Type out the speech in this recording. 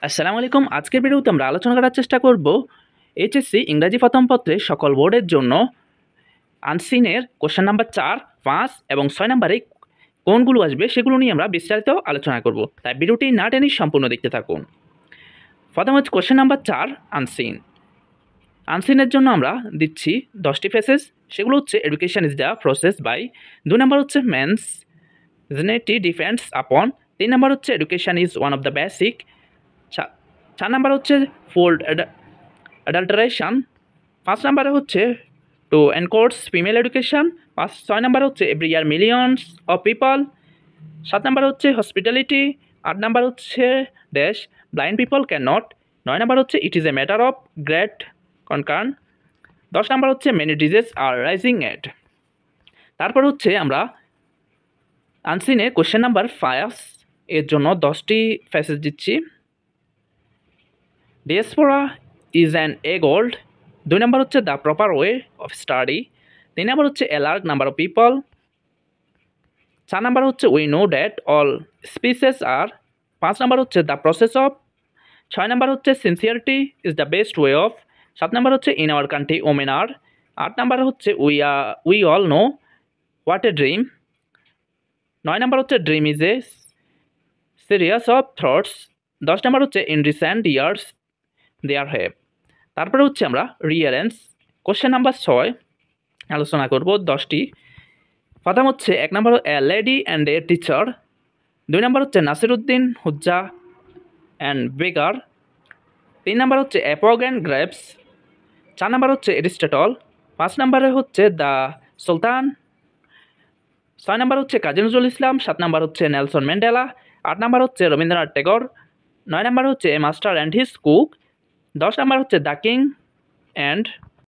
আসসালামু আলাইকুম। আজকের ভিডিওতে আমরা আলোচনা করার চেষ্টা করব এইচএসসি ইংরাজি প্রথম পত্রে সকল বোর্ডের জন্য আনসিনের কোশ্চেন নাম্বার 4, 5 এবং 6 নম্বরে কোনগুলো আসবে সেগুলো নিয়ে আমরা বিস্তারিত আলোচনা করব। তাই ভিডিওটি না টেনে সম্পূর্ণ দেখতে থাকুন। প্রথম হচ্ছে কোশ্চেন নাম্বার 4 আনসিন। আনসিনের জন্য আমরা দিচ্ছি 10টি ফেসেস। সেগুলো হচ্ছে education is the process by, 2 number হচ্ছে men's genetic defence upon, 3 number হচ্ছে education is one of the basic, 4 number হচ্ছে ফোল্ড অ্যাডাল্টারেশন, 5 নাম্বারে হচ্ছে to encourage female education, 6 number হচ্ছে every year millions of people, 7 number হচ্ছে hospitality, 8 number হচ্ছে dash blind people can not, 9 number হচ্ছে it is a matter of great concern, 10 number হচ্ছে many disease are rising এট। তারপর হচ্ছে আমরা আনসিনে question number 5 এর জন্য 10টি ফেসেস দিচ্ছি। Diaspora is an age old, 2 number হচ্ছে the proper way of study, 3 number হচ্ছে a large number of people, 4 number হচ্ছে we know that all species are, 5 number হচ্ছে দ্য প্রসেস অফ, 6 নাম্বার হচ্ছে sincerity is the best way of, 7 number হচ্ছে in our country women are, 8 number হচ্ছে we all know what a dream, 9 number হচ্ছে dream is a serious of thoughts, 10 number হচ্ছে in recent years there have. তারপরে হচ্ছে আমরা রিয়ারেন্স question number 6 আলোচনা করব 10টি। প্রথম হচ্ছে 1 number a lady and a teacher, 2 number হচ্ছে নাসিরুদ্দিন হুজ্জা অ্যান্ড বেগার, 3 নম্বর হচ্ছে অ্যাপগ অ্যান্ড গ্রেপস, 4 নম্বর হচ্ছে এরিস্টটল, 5 নম্বরে হচ্ছে দ্য সুলতান, 6 নম্বর হচ্ছে কাজী নজরুল ইসলাম, 7 নম্বর হচ্ছে নেলসন ম্যান্ডেলা, 8 নম্বর হচ্ছে রবীন্দ্রনাথ ট্যাগর, 9 নম্বর হচ্ছে এ মাস্টার অ্যান্ড হিজ কুক, 10 নম্বর হচ্ছে দ্য কিং অ্যান্ড